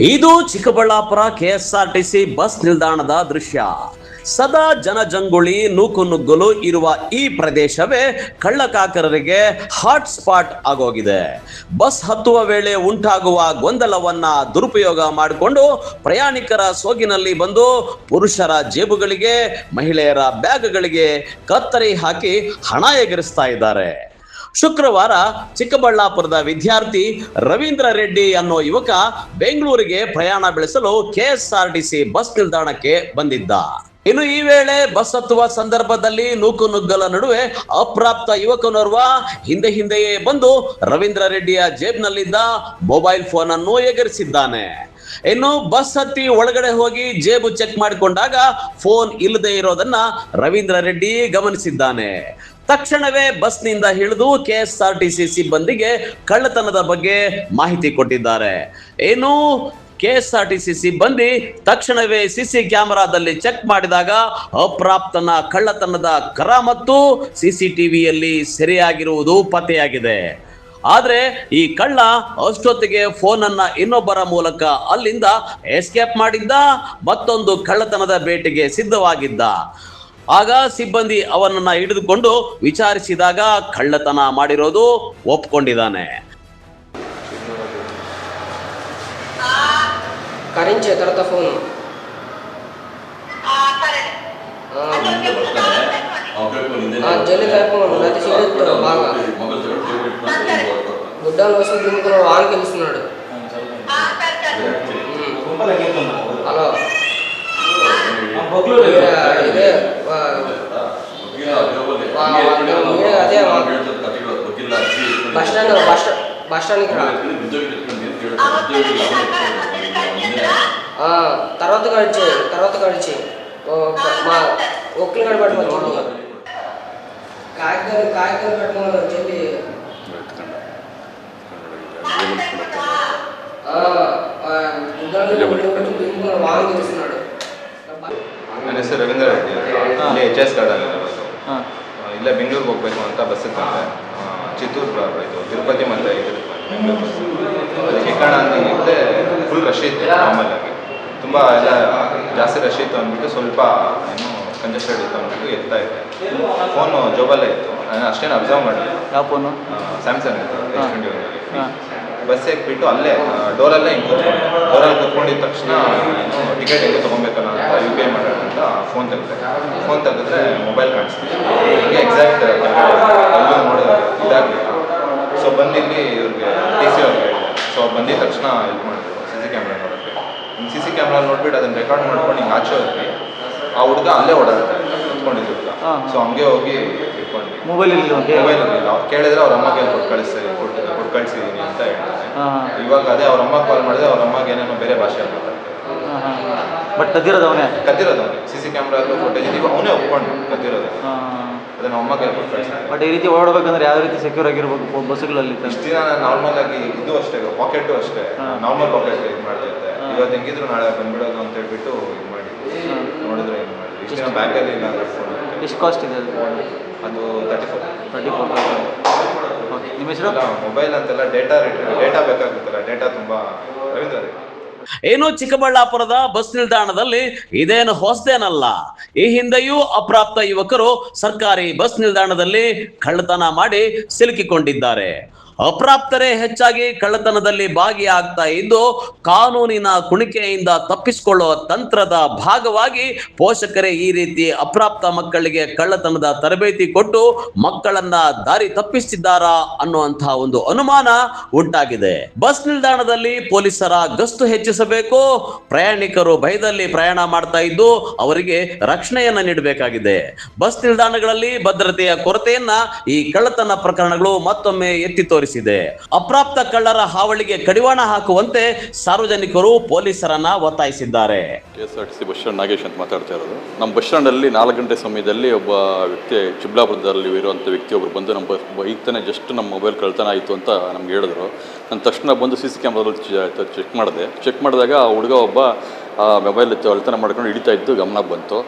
ಇದು Chikkaballapur KSRTC bus ನಿಲ್ದಾಣದ ದೃಶ್ಯ. ಸದಾ ಜನಜಂಗುಳಿ ನೂಕುನುಗ್ಗಲು ಇರುವ ಈ ಪ್ರದೇಶವೇ ಕಳ್ಳಕಾಕರರಿಗೆ ಹಾಟ್ ಸ್ಪಾಟ್ ಆಗೋಗಿದೆ. ಬಸ್ ಹತ್ತುವ ವೇಳೆ ಉಂಟಾಗುವ ಗೊಂದಲವನ್ನ ದುರುಪಯೋಗ ಮಾಡಿಕೊಂಡು ಪ್ರಯಾಣಿಕರ ಸೋಗಿನಲ್ಲಿ ಬಂದು ಪುರುಷರ ಜೇಬುಗಳಿಗೆ, ಮಹಿಳೆಯರ ಬ್ಯಾಗ್ಗಳಿಗೆ ಕತ್ತರಿ ಹಾಕಿ ಹಣ ಎಗರಿಸ್ತಾ ಇದ್ದಾರೆ. ಶುಕ್ರವಾರ ಚಿಕ್ಕಬಳ್ಳಾಪುರದ ವಿದ್ಯಾರ್ಥಿ ರವೀಂದ್ರ ರೆಡ್ಡಿ ಅನ್ನೋ ಯುವಕ ಬೆಂಗಳೂರಿಗೆ ಪ್ರಯಾಣ ಬೆಳೆಸಲು ಕೆಎಸ್ಆರ್ಟಿಸಿ ಬಸ್ ನಿಲ್ದಾಣಕ್ಕೆ ಬಂದಿದ್ದ. ಇನ್ನು ಈ ವೇಳೆ ಬಸ್ ಹತ್ತುವ ಸಂದರ್ಭದಲ್ಲಿ ನೂಕುನುಗ್ಗಲ ನಡುವೆ ಅಪ್ರಾಪ್ತ ಯುವಕನೋರ್ವ ಹಿಂದೆಯೇ ಬಂದು ರವೀಂದ್ರ ರೆಡ್ಡಿಯ ಜೇಬ್ನಲ್ಲಿದ್ದ ಮೊಬೈಲ್ ಫೋನ್ ಅನ್ನು ಎಗರಿಸಿದ್ದಾನೆ. ಇನ್ನು ಬಸ್ ಹತ್ತಿ ಒಳಗಡೆ ಹೋಗಿ ಜೇಬು ಚೆಕ್ ಮಾಡಿಕೊಂಡಾಗ ಫೋನ್ ಇಲ್ಲದೆ ಇರೋದನ್ನ ರವೀಂದ್ರ ರೆಡ್ಡಿ ಗಮನಿಸಿದ್ದಾನೆ. ತಕ್ಷಣವೇ ಬಸ್ನಿಂದ ಇಳಿದು ಕೆಎಸ್ಆರ್ಟಿಸಿ ಸಿಬ್ಬಂದಿಗೆ ಕಳ್ಳತನದ ಬಗ್ಗೆ ಮಾಹಿತಿ ಕೊಟ್ಟಿದ್ದಾರೆ. ಏನು ಕೆಎಸ್ಆರ್ಟಿಸಿ ಸಿಬ್ಬಂದಿ ತಕ್ಷಣವೇ ಸಿಸಿ ಕ್ಯಾಮೆರಾದಲ್ಲಿ ಚೆಕ್ ಮಾಡಿದಾಗ ಅಪ್ರಾಪ್ತನ ಕಳ್ಳತನದ ಕರ ಮತ್ತು ಸಿಸಿಟಿವಿಯಲ್ಲಿ ಸೆರೆಯಾಗಿರುವುದು ಪತ್ತೆಯಾಗಿದೆ. ಆದ್ರೆ ಈ ಕಳ್ಳ ಅಷ್ಟೊತ್ತಿಗೆ ಫೋನ್ ಅನ್ನ ಇನ್ನೊಬ್ಬರ ಮೂಲಕ ಅಲ್ಲಿಂದ ಎಸ್ಕೇಪ್ ಮಾಡಿದ್ದ, ಮತ್ತೊಂದು ಕಳ್ಳತನದ ಬೇಟೆಗೆ ಸಿದ್ಧವಾಗಿದ್ದ. ಆಗ ಸಿಬ್ಬಂದಿ ಅವನನ್ನ ಹಿಡಿದುಕೊಂಡು ವಿಚಾರಿಸಿದಾಗ ಕಳ್ಳತನ ಮಾಡಿರೋದು ಒಪ್ಕೊಂಡಿದ್ದಾನೆ. కరించే తర్వాత ఫోన్ జల్లి కలుపుకోండి లేకపోతే చేయొద్దు. బాగా గుడ్డాలు వస్తుంది దింపుకున్నాడు, వానికి వెళ్తున్నాడు. హలో ఇదే అదే బస్ స్టాండ్కి రా. తర్వాత గడిచి మా ఒక్కలు గడి పట్టుకోవాలి. కాగితాలు పెట్టుకోవాలి చెప్పి వాహనం తెలుస్తున్నాడు. ನನ್ನ ಹೆಸರು ರವೀಂದ್ರ ರೆಡ್ಡಿ. ಇಲ್ಲಿ HS ಗಾರ್ಡನ್ ಇಲ್ಲೇ ಬೆಂಗಳೂರಿಗೆ ಹೋಗ್ಬೇಕು ಅಂತ ಬಸ್ ಇತ್ತಂತೆ. ಚಿತ್ತೂರು ಇದು ತಿರುಪತಿ ಮತ್ತು ಇದು ಬೆಂಗಳೂರು ಬಸ್. ಅದಕ್ಕೆ ಕಾರಣ ಅಂದಿದ್ದೆ ಫುಲ್ ರಶ್ ಇತ್ತು. ನಾರ್ಮಲ್ ಆಗಿ ತುಂಬ ಎಲ್ಲ ಜಾಸ್ತಿ ರಶ್ ಇತ್ತು ಅಂದ್ಬಿಟ್ಟು ಸ್ವಲ್ಪ ಏನು ಕಂಜೆಸ್ಟೆಡ್ ಇತ್ತು ಅಂದ್ಬಿಟ್ಟು ಎತ್ತಾ ಇದ್ದೆ. ಫೋನು ಜೋಬಲ್ಲೇ ಇತ್ತು. ನಾನು ಅಷ್ಟೇನು ಅಬ್ಸರ್ವ್ ಮಾಡಿದೆ. ಯಾವ ಫೋನು? ಸ್ಯಾಮ್ಸಂಗ್ ಇತ್ತು S21. ಬಸ್ ಬಿಟ್ಟು ಅಲ್ಲೇ ಡೋರಲ್ಲೇ ಹಿಂಗೆ ಕೂತ್ಕೊಂಡೆ. ಡೋರಲ್ಲಿ ಕೂತ್ಕೊಂಡಿದ್ದ ತಕ್ಷಣ ಏನು ಟಿಕೆಟ್ ಹೆಂಗೆ ತೊಗೊಬೇಕಲ್ಲ ಅಂತ UPI ಮಾಡೋಣ ಅಂತ ಫೋನ್ ತೆಗೆದ್ರೆ ಮೊಬೈಲ್ ಕಾಣಿಸ್ತಿದೆ. ಹಿಂಗೆ ಎಕ್ಸಾಕ್ಟ್ ಎಲ್ಲೂ ನೋಡಿದ್ರೆ ಇದಾಗಲಿಲ್ಲ. ಸೊ ಬಂದಿಲ್ಲಿ ಇವ್ರಿಗೆ TC ಅವ್ರಿಗೆ ಹೇಳಿದೆ. ಸೊ ಬಂದಿದ್ದ ತಕ್ಷಣ ಹೆಲ್ಪ್ ಮಾಡಿದ್ರು CC ಕ್ಯಾಮ್ರಾ ನೋಡೋಕ್ಕೆ. CC ಕ್ಯಾಮ್ರಾ ನೋಡ್ಬಿಟ್ಟು ಅದನ್ನು ರೆಕಾರ್ಡ್ ಮಾಡ್ಕೊಂಡು ಹಿಂಗೆ ಆಚೆ ಹೋಗಿ ಆ ಹುಡುಗ ಅಲ್ಲೇ ಓಡಾಡ್ತಾ ಇದ್ದ ಕುತ್ಕೊಂಡಿದ್ದು ಹುಡುಗ. ಸೊ ಹಂಗೆ ಹೋಗಿ ಇಟ್ಕೊಂಡ್ವಿ. ಮೊಬೈಲ್ ಇರಲಿಲ್ಲ. ಅವ್ರು ಕೇಳಿದ್ರೆ ಅವ್ರ ಅಮ್ಮಗೆ ಕೊಟ್ಟು ಕಳಿಸಿದ್ದೀನಿ ಅಂತ ಹೇಳ್ತಾರೆ. ಇವಾಗ ಅದೇ ಅವ್ರ ಅಮ್ಮ ಕಾಲ್ ಮಾಡಿದ್ರೆ ಅವ್ರ ಅಮ್ಮಗೆ ಏನೇನೋ ಬೇರೆ ಭಾಷೆಯಲ್ಲಿ ಮಾತಾಡ್ತಾರೆ. ಬಟ್ ಕದ್ದಿರೋದವನೇ CC ಕ್ಯಾಮ್ರಾ ಫುಟೇಜ್ ಇದೀವಿ, ಅವನೇ ಒಪ್ಕೊಂಡು ಕದ್ದಿರೋದು. ಅದನ್ನ ಅಮ್ಮಗೆ ಕೊಟ್ಟು ಕಳಿಸ್ತಾರೆ. ಬಟ್ ಈ ರೀತಿ ಓಡಾಡಬೇಕಂದ್ರೆ ಯಾವ ರೀತಿ ಸೆಕ್ಯೂರ್ ಆಗಿರ್ಬೇಕು ಬಸ್ಗಳಲ್ಲಿ? ಇಷ್ಟು ದಿನ ನಾನು ನಾರ್ಮಲ್ ಆಗಿ ಇದು ಅಷ್ಟೇ, ಪಾಕೆಟು ಅಷ್ಟೇ, ನಾರ್ಮಲ್ ಪಾಕೆಟ್ ಇದು ಮಾಡ್ತಾ ಇದ್ದೆ. ಇವತ್ತು ಹೆಂಗಿದ್ರು ನಾಳೆ ಬಂದ್ಬಿಡೋದು ಅಂತ ಹೇಳ್ಬಿಟ್ಟು ಇದು ಮಾಡಿದ್ವಿ. ನೋಡಿದ್ರೆ ಏನು ಮಾಡಿದ್ವಿ ಇಷ್ಟು ದಿನ ಬ್ಯಾಗಲ್ಲಿ ಇಲ್ಲ. ಎಷ್ಟು ಕಾಸ್ಟ್ ಇದೆ ಅದು 34,000. ಓಕೆ, ನಿಮ್ಮ ಹೆಸರು? ಮೊಬೈಲ್ ಅಂತೆಲ್ಲ ಡೇಟಾ ಬೇಕಾಗುತ್ತಲ್ಲ, ಡೇಟಾ ತುಂಬ. ರವೀಂದ್ರ ಏನು ಚಿಕ್ಕಬಳ್ಳಾಪುರದ ಬಸ್ ನಿಲ್ದಾಣದಲ್ಲಿ ಇದೇನು ಹೊಸದೇನಲ್ಲ. ಈ ಹಿಂದೆಯೂ ಅಪ್ರಾಪ್ತ ಯುವಕರು ಸರ್ಕಾರಿ ಬಸ್ ನಿಲ್ದಾಣದಲ್ಲಿ ಕಳ್ಳತನ ಮಾಡಿ ಸಿಲುಕಿಕೊಂಡಿದ್ದಾರೆ. ಅಪ್ರಾಪ್ತರೇ ಹೆಚ್ಚಾಗಿ ಕಳ್ಳತನದಲ್ಲಿ ಭಾಗಿಯಾಗ್ತಾ ಇದ್ದು, ಕಾನೂನಿನ ಕುಣಿಕೆಯಿಂದ ತಪ್ಪಿಸಿಕೊಳ್ಳುವ ತಂತ್ರದ ಭಾಗವಾಗಿ ಪೋಷಕರೇ ಈ ರೀತಿ ಅಪ್ರಾಪ್ತ ಮಕ್ಕಳಿಗೆ ಕಳ್ಳತನದ ತರಬೇತಿ ಕೊಟ್ಟು ಮಕ್ಕಳನ್ನ ದಾರಿ ತಪ್ಪಿಸಿದ್ದಾರಾ ಅನ್ನುವಂತಹ ಒಂದು ಅನುಮಾನ ಉಂಟಾಗಿದೆ. ಬಸ್ ನಿಲ್ದಾಣದಲ್ಲಿ ಪೊಲೀಸರ ಗಸ್ತು ಹೆಚ್ಚಿಸಬೇಕು. ಪ್ರಯಾಣಿಕರು ಭಯದಲ್ಲಿ ಪ್ರಯಾಣ ಮಾಡ್ತಾ ಇದ್ದು ಅವರಿಗೆ ರಕ್ಷಣೆಯನ್ನ ನೀಡಬೇಕಾಗಿದೆ. ಬಸ್ ನಿಲ್ದಾಣಗಳಲ್ಲಿ ಭದ್ರತೆಯ ಕೊರತೆಯನ್ನ ಈ ಕಳ್ಳತನ ಪ್ರಕರಣಗಳು ಮತ್ತೊಮ್ಮೆ ಎತ್ತಿ ತೋರಿಸಿದೆ. ಅಪ್ರಾಪ್ತ ಕಳ್ಳರ ಹಾವಳಿಗೆ ಕಡಿವಾಣ ಹಾಕುವಂತೆ ಸಾರ್ವಜನಿಕರು ಪೊಲೀಸರನ್ನ ಒತ್ತಾಯಿಸಿದ್ದಾರೆ. ಕೆಎಸ್ಆರ್ಟಿಸಿ ಬಸ್ ಸ್ಟ್ಯಾಂಡ್ ನಾಗೇಶ್ ಅಂತ ಮಾತಾಡ್ತಾ ಇರೋದು. ನಮ್ಮ ಬಸ್ ಸ್ಟ್ಯಾಂಡಲ್ಲಿ 4 ಗಂಟೆ ಸಮಯದಲ್ಲಿ ಒಬ್ಬ ವ್ಯಕ್ತಿ, ಚಿಕ್ಕಬಳ್ಳಾಪುರದಲ್ಲಿ ಇರುವಂಥ ವ್ಯಕ್ತಿಯೊಬ್ಬರು ಬಂದು ನಮ್ಮ ಈಗ ತಾನೇ ಜಸ್ಟ್ ನಮ್ಮ ಮೊಬೈಲ್ ಕಳ್ತನ ಆಯಿತು ಅಂತ ನಮ್ಗೆ ಹೇಳಿದ್ರು. ನಾನು ತಕ್ಷಣ ಬಂದು CC ಕ್ಯಾಮ್ರಾದಲ್ಲಿ ಚೆಕ್ ಮಾಡಿದಾಗ ಆ ಹುಡುಗ ಒಬ್ಬ ಮೊಬೈಲ್ ಕಳ್ತನ ಮಾಡ್ಕೊಂಡು ಹಿಡಿತಾ ಇದ್ದು ಗಮನ ಬಂತು.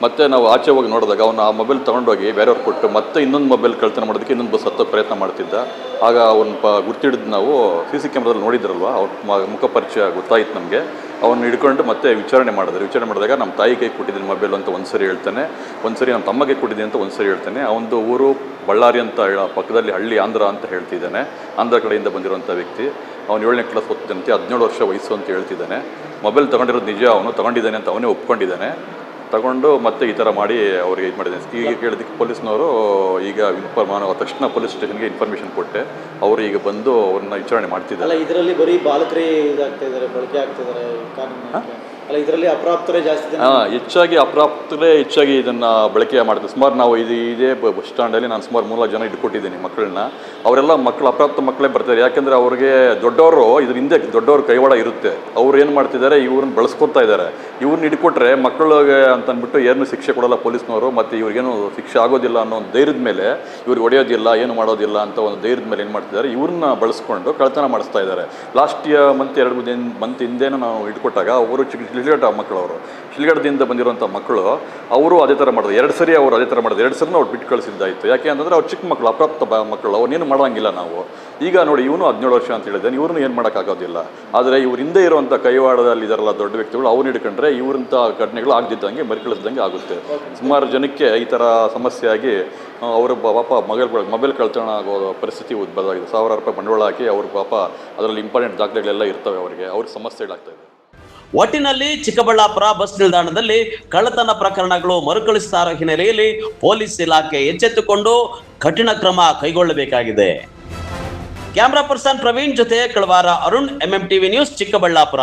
ಮತ್ತೆ ನಾವು ಆಚೆ ಹೋಗಿ ನೋಡಿದಾಗ ಅವನು ಆ ಮೊಬೈಲ್ ತೊಗೊಂಡೋಗಿ ಬೇರೆಯವ್ರು ಕೊಟ್ಟು ಮತ್ತೆ ಇನ್ನೊಂದು ಮೊಬೈಲ್ ಕಳ್ತನ ಮಾಡೋದಕ್ಕೆ ಇನ್ನೊಂದು ಬಸ್ ಹತ್ತೋ ಪ್ರಯತ್ನ ಮಾಡ್ತಿದ್ದ. ಆಗ ಅವನು ಗುರ್ತಿಡಿದು ನಾವು CC ಕ್ಯಾಮ್ರಾದಲ್ಲಿ ನೋಡಿದ್ರಲ್ವ, ಅವ್ರ ಮುಖ ಪರಿಚಯ ಗೊತ್ತಾಯಿತು ನಮಗೆ. ಅವನ್ನ ಹಿಡ್ಕೊಂಡು ಮತ್ತೆ ವಿಚಾರಣೆ ಮಾಡಿದಾಗ ನಮ್ಮ ತಾಯಿ ಕೈ ಕೊಟ್ಟಿದ್ದೀನಿ ಮೊಬೈಲ್ ಅಂತ ಒಂದು ಸರಿ ಹೇಳ್ತಾನೆ, ಒಂದು ಸರಿ ನಮ್ಮ ತಮ್ಮಗೆ ಕೊಟ್ಟಿದ್ದೀನಿ ಅಂತ ಒಂದು ಸರಿ ಹೇಳ್ತಾನೆ. ಅವನದು ಊರು ಬಳ್ಳಾರಿ ಅಂತ ಪಕ್ಕದಲ್ಲಿ ಹಳ್ಳಿ ಆಂಧ್ರ ಅಂತ ಹೇಳ್ತಿದ್ದಾನೆ. ಆಂಧ್ರ ಕಡೆಯಿಂದ ಬಂದಿರುವಂಥ ವ್ಯಕ್ತಿ. ಅವನು 7ನೇ ಕ್ಲಾಸ್ ಓದ್ತಿದ್ದಂತೆ, 17 ವರ್ಷ ವಯಸ್ಸು ಅಂತ ಹೇಳ್ತಿದ್ದಾನೆ. ಮೊಬೈಲ್ ತೊಗೊಂಡಿರೋದು ನಿಜ, ಅವನು ತೊಗೊಂಡಿದ್ದಾನೆ ಅಂತ ಅವನೇ ಒಪ್ಕೊಂಡಿದ್ದಾನೆ. ತಗೊಂಡು ಮತ್ತೆ ಈ ಥರ ಮಾಡಿ ಅವ್ರಿಗೆ ಇದು ಮಾಡಿದ್ದಾನೆ. ಈಗ ಕೇಳಿದಕ್ಕೆ ಪೊಲೀಸ್ನವರು ಈಗ ತಕ್ಷಣ ಪೊಲೀಸ್ ಸ್ಟೇಷನ್ಗೆ ಇನ್ಫಾರ್ಮೇಷನ್ ಕೊಟ್ಟೆ. ಅವರು ಈಗ ಬಂದು ಅವ್ರನ್ನ ವಿಚಾರಣೆ ಮಾಡ್ತಿದ್ದಾರೆ. ಇದರಲ್ಲಿ ಬರೀ ಬಾಲಕರೇ ಇದಾಗ್ತಾ ಇದ್ದಾರೆ, ಬಳಕೆ ಆಗ್ತಿದ್ದಾರೆ ಕಾನೂನು. ಅಲ್ಲ, ಇದರಲ್ಲಿ ಅಪ್ರಾಪ್ತರೇ ಜಾಸ್ತಿ ಹೆಚ್ಚಾಗಿ ಇದನ್ನು ಬಳಕೆ ಮಾಡ್ತೀವಿ. ಸುಮಾರು ನಾವು ಇದೇ ಬಸ್ ಸ್ಟ್ಯಾಂಡಲ್ಲಿ ನಾನು ಸುಮಾರು 3 ಜನ ಇಟ್ಕೊಟ್ಟಿದ್ದೀನಿ ಮಕ್ಕಳನ್ನ. ಅವರೆಲ್ಲ ಅಪ್ರಾಪ್ತ ಮಕ್ಕಳೇ ಬರ್ತಾರೆ. ಯಾಕೆಂದರೆ ಅವ್ರಿಗೆ ದೊಡ್ಡವರು ಇದ್ರ ಹಿಂದೆ ದೊಡ್ಡವ್ರ ಕೈವಾಡ ಇರುತ್ತೆ. ಅವ್ರು ಏನು ಮಾಡ್ತಿದ್ದಾರೆ, ಇವ್ರನ್ನ ಬಳಸ್ಕೊತಾ ಇದ್ದಾರೆ. ಇವ್ರನ್ನ ಹಿಡ್ಕೊಟ್ರೆ ಮಕ್ಕಳಿಗೆ ಅಂತಂದ್ಬಿಟ್ಟು ಏನು ಶಿಕ್ಷೆ ಕೊಡಲ್ಲ ಪೊಲೀಸ್ನವರು, ಮತ್ತು ಇವ್ರಿಗೇನು ಶಿಕ್ಷೆ ಆಗೋದಿಲ್ಲ ಅನ್ನೋ ಒಂದು ಧೈರ್ಯದ ಮೇಲೆ, ಇವ್ರಿಗೆ ಹೊಡೆಯೋದಿಲ್ಲ ಏನು ಮಾಡೋದಿಲ್ಲ ಅಂತ ಒಂದು ಧೈರ್ಯದ ಮೇಲೆ ಏನು ಮಾಡ್ತಿದ್ದಾರೆ, ಇವ್ರನ್ನ ಬಳಸ್ಕೊಂಡು ಕಳ್ತನ ಮಾಡಿಸ್ತಾ ಇದ್ದಾರೆ. ಲಾಸ್ಟ್ ಮಂತ್ 2 ಮಂತ್ ಹಿಂದೇನೂ ನಾವು ಇಟ್ಕೊಟ್ಟಾಗ ಅವರು ಶಿಲ್ಘಟ್ಟ ಮಕ್ಕಳವರು, ಶಿಲ್ಘಟ್ಟದಿಂದ ಬಂದಿರುವಂಥ ಮಕ್ಕಳು, ಅವರು ಅದೇ ಥರ ಮಾಡಿದ್ರು. 2 ಸರಿ ಅವರು ಅದೇ ಥರ ಮಾಡಿದ್ರು. 2 ಸರಿನೂ ಅವ್ರು ಬಿಟ್ಟು ಕಳಿಸಿದ್ದಾಯಿತು. ಯಾಕೆ ಅಂತಂದರೆ ಅವ್ರು ಚಿಕ್ಕ ಮಕ್ಕಳು, ಅಪ್ರಾಪ್ತ ಮಕ್ಕಳು, ಅವನ್ನೇನು ಮಾಡೋಂಗಿಲ್ಲ ನಾವು. ಈಗ ನೋಡಿ, ಇವನು 17 ವರ್ಷ ಅಂತ ಹೇಳಿದ್ದಾನೆ, ಇವ್ರನ್ನೂ ಏನು ಮಾಡೋಕ್ಕಾಗೋದಿಲ್ಲ. ಆದರೆ ಇವ್ರ ಹಿಂದೆ ಇರುವಂಥ ಕೈವಾಡದಲ್ಲಿ ಇದರಲ್ಲ ದೊಡ್ಡ ವ್ಯಕ್ತಿಗಳು, ಅವ್ರು ಹಿಡ್ಕೊಂಡ್ರೆ ಇವ್ರಂಥ ಘಟನೆಗಳು ಆಗದಿದ್ದಂಗೆ ಮರಿಕಳಿಸ್ದಂಗೆ ಆಗುತ್ತೆ. ಸುಮಾರು ಜನಕ್ಕೆ ಈ ಥರ ಸಮಸ್ಯೆ ಆಗಿ ಅವರು ಪಾಪ ಮೊಬೈಲ್ ಕಳ್ತನ ಆಗೋ ಪರಿಸ್ಥಿತಿ ಉದ್ಭವವಾಗಿದೆ. 1000 ರೂಪಾಯಿ ಬಂಡವಾಳ ಹಾಕಿ ಅವ್ರ ಪಾಪ ಅದರಲ್ಲಿ ಇಂಪಾರ್ಟೆಂಟ್ ದಾಖಲೆಗಳೆಲ್ಲ ಇರ್ತವೆ, ಅವ್ರಿಗೆ ಸಮಸ್ಯೆಗಳಾಗ್ತವೆ. ಒಟ್ಟಿನಲ್ಲಿ ಚಿಕ್ಕಬಳ್ಳಾಪುರ ಬಸ್ ನಿಲ್ದಾಣದಲ್ಲಿ ಕಳ್ಳತನ ಪ್ರಕರಣಗಳು ಮರುಕಳಿಸ್ತಾ ಇರೋ ಹಿನ್ನೆಲೆಯಲ್ಲಿ ಪೊಲೀಸ್ ಇಲಾಖೆ ಎಚ್ಚೆತ್ತುಕೊಂಡು ಕಠಿಣ ಕ್ರಮ ಕೈಗೊಳ್ಳಬೇಕಾಗಿದೆ. ಕ್ಯಾಮರಾ ಪರ್ಸನ್ ಪ್ರವೀಣ್ ಜೊತೆ ಕಳವಾರ ಅರುಣ್, MMTV ನ್ಯೂಸ್, ಚಿಕ್ಕಬಳ್ಳಾಪುರ.